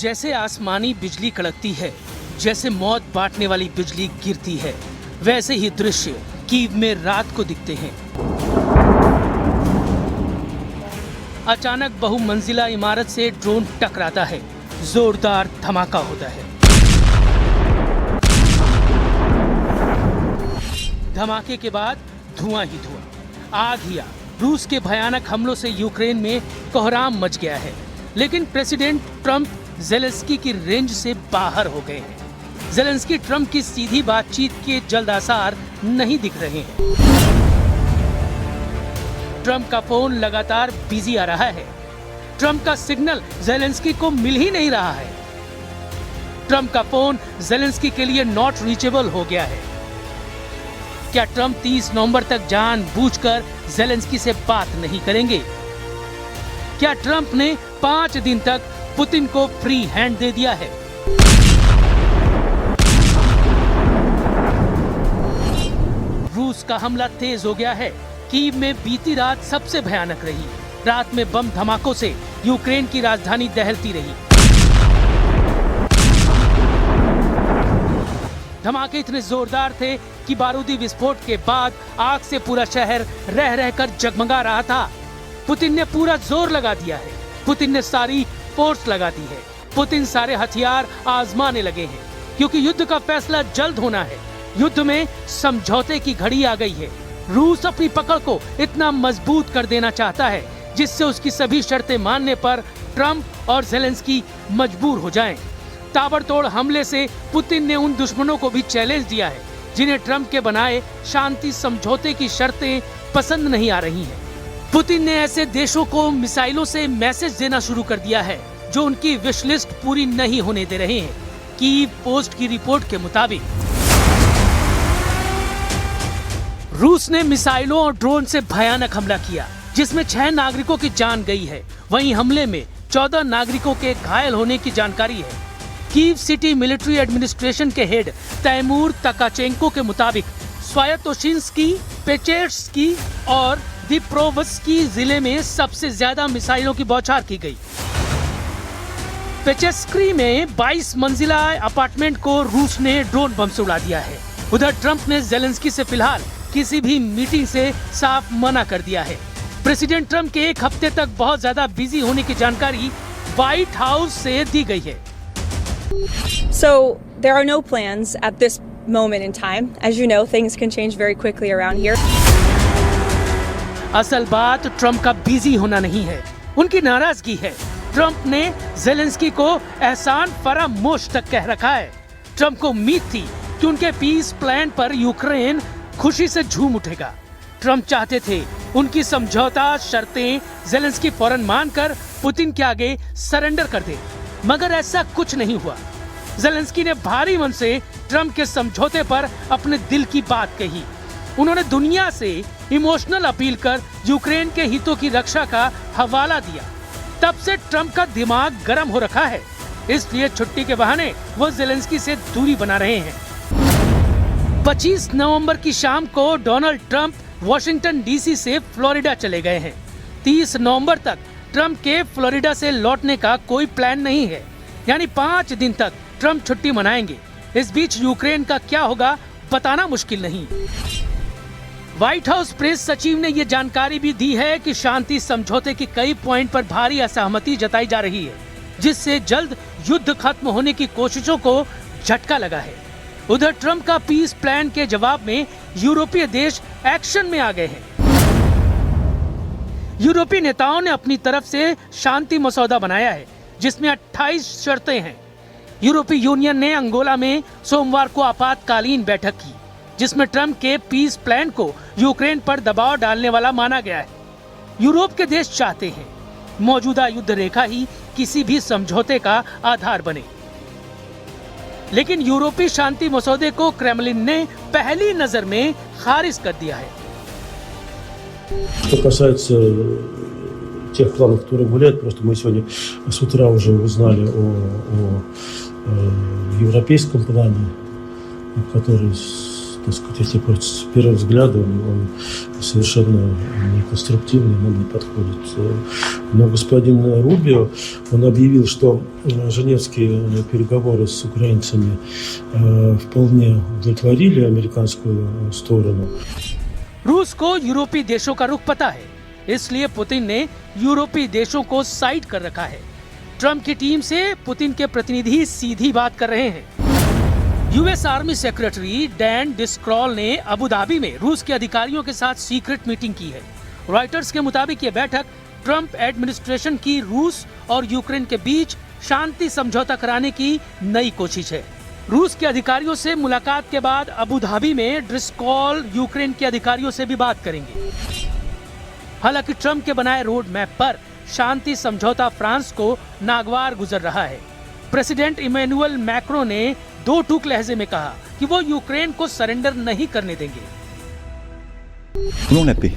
जैसे आसमानी बिजली कड़कती है, जैसे मौत बांटने वाली बिजली गिरती है, वैसे ही दृश्य कीव में रात को दिखते हैं। अचानक बहुमंजिला इमारत से ड्रोन टकराता है, जोरदार धमाका होता है। धमाके के बाद धुआं ही धुआं, आग ही आग। रूस के भयानक हमलों से यूक्रेन में कोहराम मच गया है, लेकिन प्रेसिडेंट ट्रंप ज़ेलेंस्की की रेंज से बाहर हो गए हैं। ज़ेलेंस्की ट्रंप की सीधी बातचीत के जल्द आसार नहीं दिख रहे हैं। ट्रंप का फोन लगातार बिजी आ रहा है। ट्रंप का सिग्नल ज़ेलेंस्की को मिल ही नहीं रहा है। ट्रंप का फोन ज़ेलेंस्की के लिए नॉट रीचेबल हो गया है। क्या ट्रंप 30 नवंबर तक जानबूझकर ज़ेलेंस्की से बात नहीं करेंगे? क्या ट्रंप ने 5 दिन तक पुतिन को फ्री हैंड दे दिया है? रूस का हमला तेज हो गया है। कीव में बीती रात सबसे भयानक रही। रात में बम धमाकों से यूक्रेन की राजधानी दहलती रही। धमाके इतने जोरदार थे कि बारूदी विस्फोट के बाद आग से पूरा शहर रह रहकर जगमगा रहा था। पुतिन ने पूरा जोर लगा दिया है। पुतिन ने सारी फोर्स लगा दी है। पुतिन सारे हथियार आजमाने लगे हैं, क्योंकि युद्ध का फैसला जल्द होना है। युद्ध में समझौते की घड़ी आ गई है। रूस अपनी पकड़ को इतना मजबूत कर देना चाहता है जिससे उसकी सभी शर्तें मानने पर ट्रंप और ज़ेलेंस्की मजबूर हो जाएं। ताबड़तोड़ हमले से पुतिन ने उन दुश्मनों को भी चैलेंज दिया है जिन्हें ट्रंप के बनाए शांति समझौते की शर्तें पसंद नहीं आ रही हैं। पुतिन ने ऐसे देशों को मिसाइलों से मैसेज देना शुरू कर दिया है जो उनकी विश लिस्ट पूरी नहीं होने दे रहे हैं। कीव पोस्ट की रिपोर्ट के मुताबिक रूस ने मिसाइलों और ड्रोन से भयानक हमला किया, जिसमें 6 नागरिकों की जान गई है। वहीं हमले में 14 नागरिकों के घायल होने की जानकारी है। कीव सिटी मिलिट्री एडमिनिस्ट्रेशन के हेड तैमूर तकाचेंको के मुताबिक स्वायतोशिंस्की, पेचेर्स्की और दिप्रोवस्की जिले में सबसे ज्यादा मिसाइलों की बौछार की गई। पेचेस्क्री में 22 मंजिला अपार्टमेंट को रूस ने ड्रोन बम से उड़ा दिया है। उधर ट्रंप ने ज़ेलेंस्की से फिलहाल किसी भी मीटिंग से साफ मना कर दिया है। प्रेसिडेंट ट्रंप के एक हफ्ते तक बहुत ज्यादा बिजी होने की जानकारी व्हाइट हाउस से दी गई है। So there are no plans at this moment in time. As you know, things can change very quickly around here. असल बात ट्रंप का बिजी होना नहीं है, उनकी नाराजगी है। ट्रंप ने ज़ेलेंस्की को एहसान फरामोश तक कह रखा है। ट्रंप को उम्मीद थी कि उनके पीस प्लान पर यूक्रेन खुशी से झूम उठेगा। ट्रंप चाहते थे उनकी समझौता शर्तें ज़ेलेंस्की फौरन मानकर पुतिन के आगे सरेंडर कर दे, मगर ऐसा कुछ नहीं हुआ। ज़ेलेंस्की ने भारी मन से ट्रंप के समझौते पर अपने दिल की बात कही। उन्होंने दुनिया से इमोशनल अपील कर यूक्रेन के हितों की रक्षा का हवाला दिया। तब से ट्रंप का दिमाग गर्म हो रखा है, इसलिए छुट्टी के बहाने वो ज़ेलेंस्की से दूरी बना रहे हैं। 25 नवंबर की शाम को डोनाल्ड ट्रंप वॉशिंगटन डीसी से फ्लोरिडा चले गए हैं। 30 नवंबर तक ट्रंप के फ्लोरिडा से लौटने का कोई प्लान नहीं है, यानी 5 दिन तक ट्रंप छुट्टी मनाएंगे। इस बीच यूक्रेन का क्या होगा बताना मुश्किल नहीं। व्हाइट हाउस प्रेस सचिव ने ये जानकारी भी दी है कि शांति समझौते के कई पॉइंट पर भारी असहमति जताई जा रही है, जिससे जल्द युद्ध खत्म होने की कोशिशों को झटका लगा है। उधर ट्रंप का पीस प्लान के जवाब में यूरोपीय देश एक्शन में आ गए हैं। यूरोपीय नेताओं ने अपनी तरफ से शांति मसौदा बनाया है, जिसमें 28 शर्तें हैं। यूरोपीय यूनियन ने अंगोला में सोमवार को आपातकालीन बैठक की, जिसमें ट्रंप के पीस प्लान को यूक्रेन पर दबाव डालने वाला माना गया है। यूरोप के देश चाहते हैं मौजूदा युद्ध रेखा ही किसी भी समझौते का आधार बने, लेकिन यूरोपीय शांति मसौदे को क्रेमलिन ने पहली नजर में खारिज कर दिया है। Что касается тех планов, которые гуляют, просто мы сегодня с утра уже узнали о европейском плане, который так сказать, если просто с первого взгляда он совершенно неконструктивный, нам не подходит. Но господин Рубио, он объявил, что женевские переговоры с украинцами вполне удовлетворили американскую сторону. रूस को यूरोपीय देशों का रुख पता है, इसलिए पुतिन ने यूरोपीय देशों को साइड कर रखा है। ट्रंप की टीम से पुतिन के प्रतिनिधि सीधी बात कर रहे हैं। यूएस आर्मी सेक्रेटरी डैन डिस्क्रॉल ने अबू धाबी में रूस के अधिकारियों के साथ सीक्रेट मीटिंग की है। रॉयटर्स के मुताबिक ये बैठक ट्रंप एडमिनिस्ट्रेशन की रूस और यूक्रेन के बीच शांति समझौता कराने की नई कोशिश है। रूस के अधिकारियों से मुलाकात के बाद अबू धाबी में डिस्क्रॉल यूक्रेन के अधिकारियों से भी बात करेंगे। हालांकि ट्रंप के बनाए रोड मैप पर शांति समझौता फ्रांस को नागवार गुजर रहा है। प्रेसिडेंट इमैनुअल मैक्रो ने दो टूक लहजे में कहा कि वो यूक्रेन को सरेंडर नहीं करने देंगे। Voulons la paix.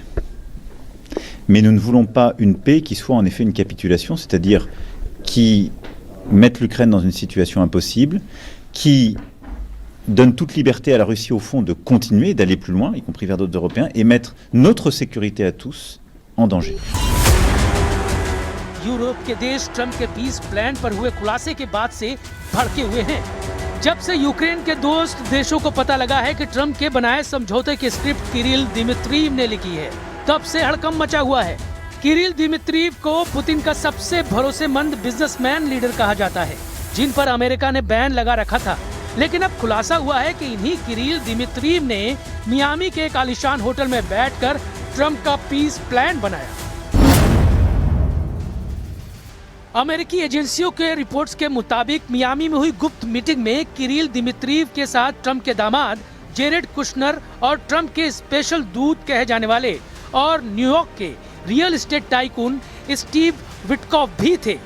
Mais nous ne voulons pas une paix qui soit en effet une capitulation, c'est-à-dire qui mette l'Ukraine dans une situation impossible, qui donne toute liberté à la Russie au fond de continuer, d'aller plus loin, y compris vers d'autres Européens, et mettre notre sécurité à tous en danger. Europe के देश Trump के piece plan पर हुए खुलासे के बाद से भड़के हुए हैं। जब से यूक्रेन के दोस्त देशों को पता लगा है कि ट्रंप के बनाए समझौते की स्क्रिप्ट किरिल दिमित्रीव ने लिखी है, तब से हड़कंप मचा हुआ है। किरिल दिमित्रीव को पुतिन का सबसे भरोसेमंद बिजनेसमैन लीडर कहा जाता है, जिन पर अमेरिका ने बैन लगा रखा था। लेकिन अब खुलासा हुआ है कि इन्हीं किरिल दिमित्रीव ने मियामी के एक आलीशान होटल में बैठकर ट्रंप का पीस प्लान बनाया। अमेरिकी एजेंसियों के रिपोर्ट्स के मुताबिक मियामी में हुई गुप्त मीटिंग में किरिल दिमित्रीव के साथ ट्रंप के दामाद जेरेड कुशनर और ट्रंप के स्पेशल दूत कहे जाने वाले और न्यूयॉर्क के real estate tycoon Steve Witkoff भी थे।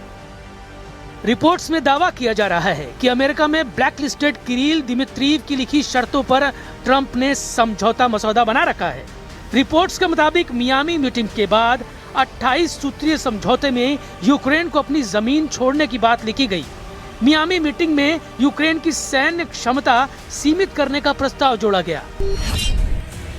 रिपोर्ट्स में दावा किया जा रहा है कि अमेरिका में ब्लैकलिस्टेड किरिल दिमित्रीव की लिखी शर्तों पर ट्रंप ने समझौता मसौदा बना रखा है। रिपोर्ट्स के मुताबिक मियामी मीटिंग के बाद 28 सूत्रीय समझौते में यूक्रेन को अपनी जमीन छोड़ने की बात लिखी गई। मियामी मीटिंग में यूक्रेन की सैन्य क्षमता सीमित करने का प्रस्ताव जोड़ा गया।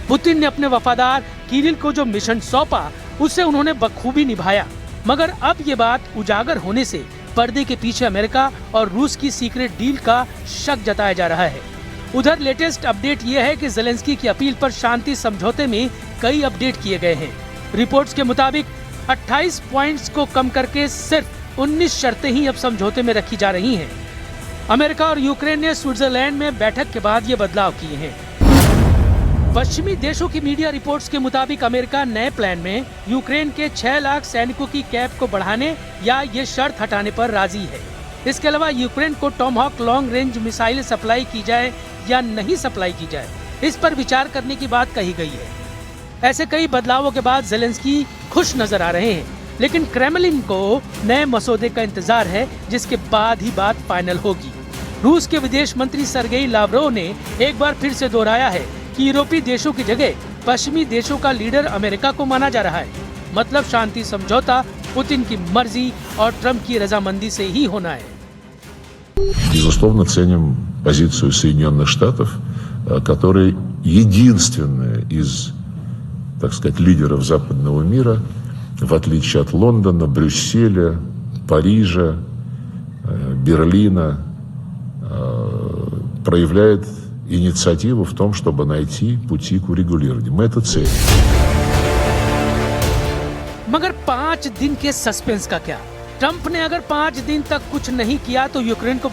पुतिन ने अपने वफादार किरिल को जो मिशन सौंपा उसे उन्होंने बखूबी निभाया, मगर अब ये बात उजागर होने से पर्दे के पीछे अमेरिका और रूस की सीक्रेट डील का शक जताया जा रहा है। उधर लेटेस्ट अपडेट ये है कि ज़ेलेंस्की की अपील पर शांति समझौते में कई अपडेट किए गए हैं। रिपोर्ट्स के मुताबिक 28 पॉइंट्स को कम करके सिर्फ 19 शर्तें ही अब समझौते में रखी जा रही हैं। अमेरिका और यूक्रेन ने स्विट्जरलैंड में बैठक के बाद ये बदलाव किए हैं। पश्चिमी देशों की मीडिया रिपोर्ट्स के मुताबिक अमेरिका नए प्लान में यूक्रेन के 6 लाख सैनिकों की कैप को बढ़ाने या ये शर्त हटाने पर राजी है। इसके अलावा यूक्रेन को Tomahawk long range missile supply की जाए या नहीं सप्लाई की जाए, इस पर विचार करने की बात कही गई है। ऐसे कई बदलावों के बाद ज़ेलेंस्की खुश नजर आ रहे हैं, लेकिन क्रेमलिन को नए मसौदे का इंतजार है, जिसके बाद ही बात फाइनल होगी। रूस के विदेश मंत्री सर्गेई लावरोव ने एक बार फिर से दोहराया है कि यूरोपीय देशों की जगह पश्चिमी देशों का लीडर अमेरिका को माना जा रहा है। मतलब शांति समझौता पुतिन की मर्जी और ट्रंप की रजामंदी से ही होना है। Безусловно, ценим позицию Соединенных Штатов, которые единственные из, так сказать, лидеров западного мира, в отличие от Лондона, Брюсселя, Парижа, Берлина, проявляет инициативу в том, чтобы найти пути к урегулированию. Мы это ценим. मगर 5 दिन के सस्पेंस का क्या? ट्रंप ने अगर 5 दिन तक कुछ नहीं किया तो यूक्रेन को